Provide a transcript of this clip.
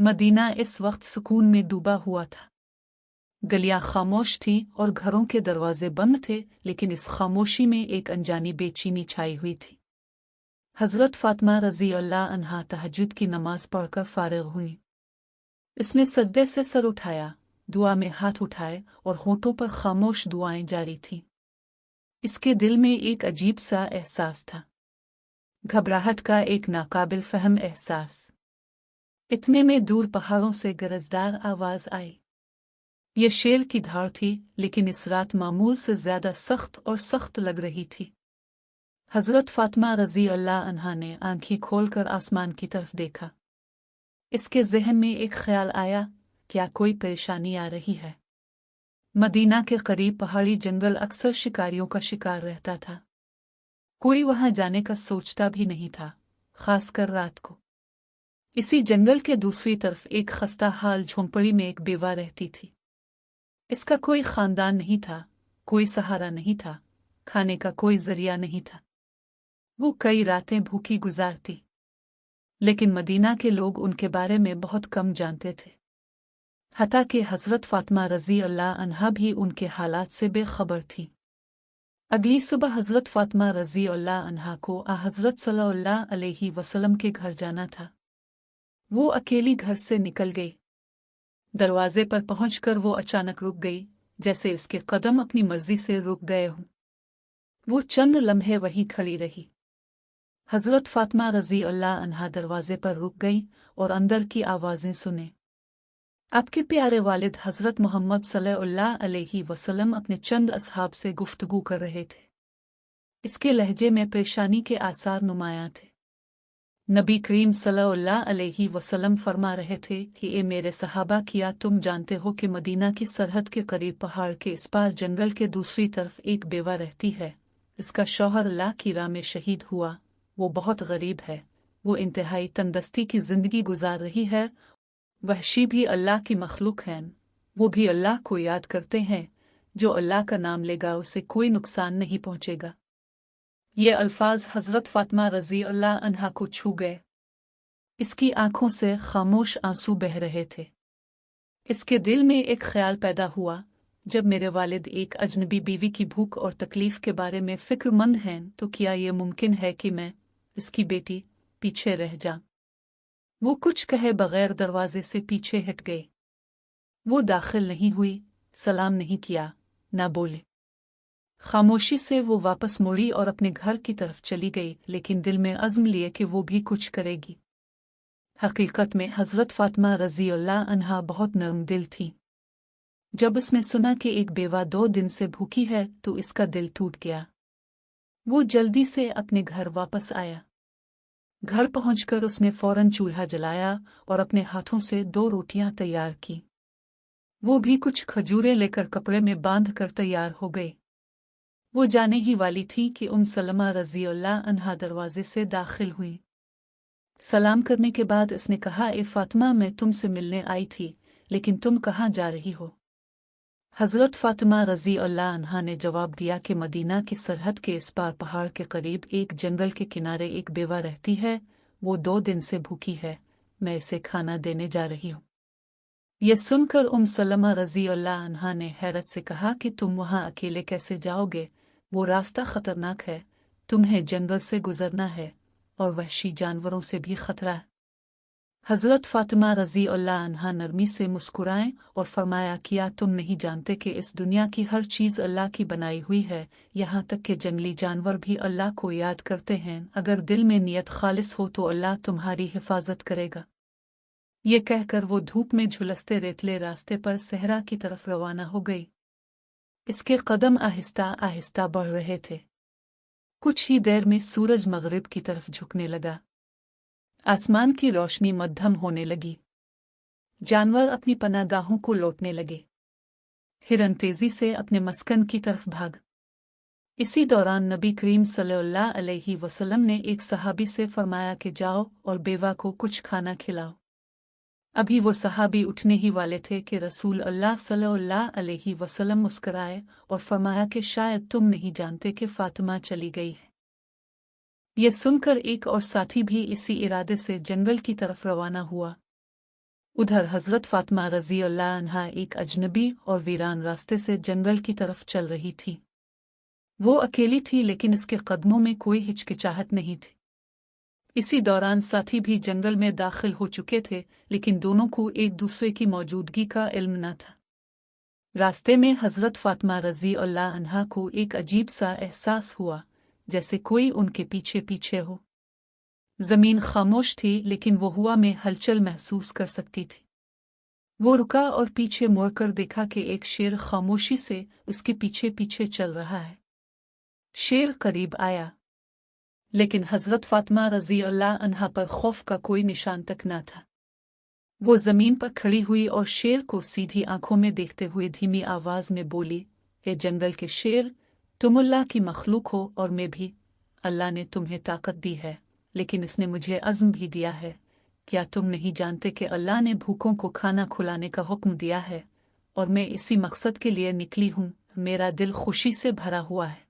Medina इस वक्त सुकून में डूबा हुआ था। गलियां खामोश थीं और घरों के दरवाजे बंद थे, लेकिन इस खामोशी में एक अनजानी बेचैनी छाई हुई थी। हज़रत फ़ातिमा रज़ी अल्लाह अन्हा तहज्जुद की नमाज पढ़कर फारिग हुई। इसने सजदे से सर उठाया, दुआ में हाथ उठाए और होठों पर खामोश दुआएं जारी थीं। इसके दिल में एक अजीब सा एहसास था, घबराहट का एक नाकाबिल फहम एहसास। इतने में दूर पहाड़ों से गरजदार आवाज आई। ये शेर की धार थी, लेकिन इस रात मामूल से ज्यादा सख्त और सख्त लग रही थी। हजरत फातिमा रजी अल्लाह अन्हा ने आंखें खोलकर आसमान की तरफ देखा। इसके जहन में एक ख्याल आया, क्या कोई परेशानी आ रही है? मदीना के करीब पहाड़ी जंगल अक्सर शिकारियों का शिकार रहता था। कोई वहां जाने का सोचता भी नहीं था, खासकर रात को। इसी जंगल के दूसरी तरफ एक खस्ता हाल झोंपड़ी में एक बेवा रहती थी। इसका कोई खानदान नहीं था, कोई सहारा नहीं था, खाने का कोई जरिया नहीं था। वो कई रातें भूखी गुजारती, लेकिन मदीना के लोग उनके बारे में बहुत कम जानते थे। हत्ता कि हज़रत फ़ातिमा रज़ी अल्लाह अन्हा भी उनके हालात से बेखबर थी। अगली सुबह हज़रत फ़ातिमा रज़ी अल्लाह अन्हा को हज़रत सल्लल्लाहु अलैहि वसल्लम के घर जाना था। वो अकेली घर से निकल गई। दरवाजे पर पहुंचकर वो अचानक रुक गई, जैसे उसके कदम अपनी मर्जी से रुक गए हों। वो चंद लम्हे वहीं खड़ी रही। हज़रत फ़ातिमा रज़ी अल्लाह अन्हा दरवाजे पर रुक गई और अंदर की आवाज़ें सुने। आपके प्यारे वालिद हज़रत मोहम्मद सल्लल्लाहु अलैहि वसल्लम अपने चंद असहाब से गुफ्तगू कर रहे थे। इसके लहजे में परेशानी के आसार नुमायां थे। नबी करीम सल्लल्लाहु अलैहि वसल्लम फरमा रहे थे कि ए मेरे सहाबा, किया तुम जानते हो कि मदीना की सरहद के करीब पहाड़ के इस पार जंगल के दूसरी तरफ एक बेवा रहती है। इसका शौहर अल्लाह की राह में शहीद हुआ। वो बहुत गरीब है। वो इंतहाई तंगदस्ती की जिंदगी गुजार रही है। वहशी भी अल्लाह की मखलूक हैं। वो भी अल्लाह को याद करते हैं। जो अल्लाह का नाम लेगा उसे कोई नुकसान नहीं पहुंचेगा। ये अल्फाज हज़रत फ़ातिमा रज़ी अल्लाह अन्हा को छू गए। इसकी आंखों से खामोश आंसू बह रहे थे। इसके दिल में एक ख्याल पैदा हुआ, जब मेरे वालिद एक अजनबी बीवी की भूख और तकलीफ के बारे में फिक्रमंद हैं, तो क्या ये मुमकिन है कि मैं, इसकी बेटी, पीछे रह जाऊं? वो कुछ कहे बगैर दरवाजे से पीछे हट गई। वो दाखिल नहीं हुई, सलाम नहीं किया, ना बोले। खामोशी से वो वापस मुड़ी और अपने घर की तरफ चली गई, लेकिन दिल में अज़्म लिए कि वो भी कुछ करेगी। हकीकत में हज़रत फ़ातिमा रज़ी अल्लाह अन्हा बहुत नरम दिल थी। जब उसने सुना कि एक बेवा 2 दिन से भूखी है, तो इसका दिल टूट गया। वो जल्दी से अपने घर वापस आया। घर पहुंचकर उसने फौरन चूल्हा जलाया और अपने हाथों से 2 रोटियां तैयार की। वो भी कुछ खजूरें लेकर कपड़े में बांध कर तैयार हो गई। वो जाने ही वाली थी कि सलमा रज़ी अल्लाह अन्हा दरवाजे से दाखिल हुई। सलाम करने के बाद इसने कहा, ए फ़ातिमा, मैं तुमसे मिलने आई थी, लेकिन तुम कहाँ जा रही हो? हज़रत फ़ातिमा रज़ी अल्लाह अन्हा ने जवाब दिया कि मदीना की सरहद के इस पार पहाड़ के करीब एक जंगल के किनारे एक बेवा रहती है। वो 2 दिन से भूखी है। मैं इसे खाना देने जा रही हूँ। यह सुनकर सलमा रज़ी अल्लाह अन्हा ने हैरत से कहा कि तुम वहाँ अकेले कैसे जाओगे? वो रास्ता खतरनाक है। तुम्हें जंगल से गुजरना है और वहशी जानवरों से भी खतरा है। हज़रत फ़ातिमा रज़ी अल्लाह अन्हा नरमी से मुस्कुराएं और फरमाया, किया तुम नहीं जानते कि इस दुनिया की हर चीज़ अल्लाह की बनाई हुई है, यहाँ तक कि जंगली जानवर भी अल्लाह को याद करते हैं। अगर दिल में नियत खालिस हो तो अल्लाह तुम्हारी हिफाजत करेगा। ये कहकर वो धूप में झुलसते रेतले रास्ते पर सहरा की तरफ रवाना हो गई। इसके कदम आहिस्ता आहिस्ता बढ़ रहे थे। कुछ ही देर में सूरज मगरिब की तरफ झुकने लगा। आसमान की रोशनी मध्यम होने लगी। जानवर अपनी पनाहगाहों को लौटने लगे। हिरन तेजी से अपने मस्कन की तरफ भाग। इसी दौरान नबी करीम सल्लल्लाहु अलैहि वसल्लम ने एक सहाबी से फरमाया कि जाओ और बेवा को कुछ खाना खिलाओ। अभी वो सहाबी उठने ही वाले थे कि रसूल अल्लाह सल्लल्लाहु अलैहि वसल्लम मुस्कुराए और फरमाया कि शायद तुम नहीं जानते कि फ़ातिमा चली गई है। ये सुनकर एक और साथी भी इसी इरादे से जंगल की तरफ रवाना हुआ। उधर हज़रत फ़ातिमा रज़ी अल्लाह अन्हा एक अजनबी और वीरान रास्ते से जंगल की तरफ चल रही थी। वो अकेली थी, लेकिन इसके कदमों में कोई हिचकिचाहट नहीं थी। इसी दौरान साथी भी जंगल में दाखिल हो चुके थे, लेकिन दोनों को एक दूसरे की मौजूदगी का इल्म न था। रास्ते में हज़रत फ़ातिमा रज़ी अल्लाह अन्हा को एक अजीब सा एहसास हुआ, जैसे कोई उनके पीछे पीछे हो। ज़मीन खामोश थी, लेकिन वो हवा में हलचल महसूस कर सकती थी। वो रुका और पीछे मुड़कर देखा कि एक शेर खामोशी से उसके पीछे पीछे चल रहा है। शेर करीब आया, लेकिन हज़रत फ़ातिमा रज़ी अल्लाह अन्हा पर खौफ का कोई निशान तक न था। वो ज़मीन पर खड़ी हुई और शेर को सीधी आंखों में देखते हुए धीमी आवाज़ में बोली, हे जंगल के शेर, तुम अल्लाह की मखलूक हो और मैं भी। अल्लाह ने तुम्हें ताकत दी है, लेकिन इसने मुझे अज़्म भी दिया है। क्या तुम नहीं जानते कि अल्लाह ने भूखों को खाना खिलाने का हुक्म दिया है, और मैं इसी मकसद के लिए निकली हूँ। मेरा दिल खुशी से भरा हुआ है।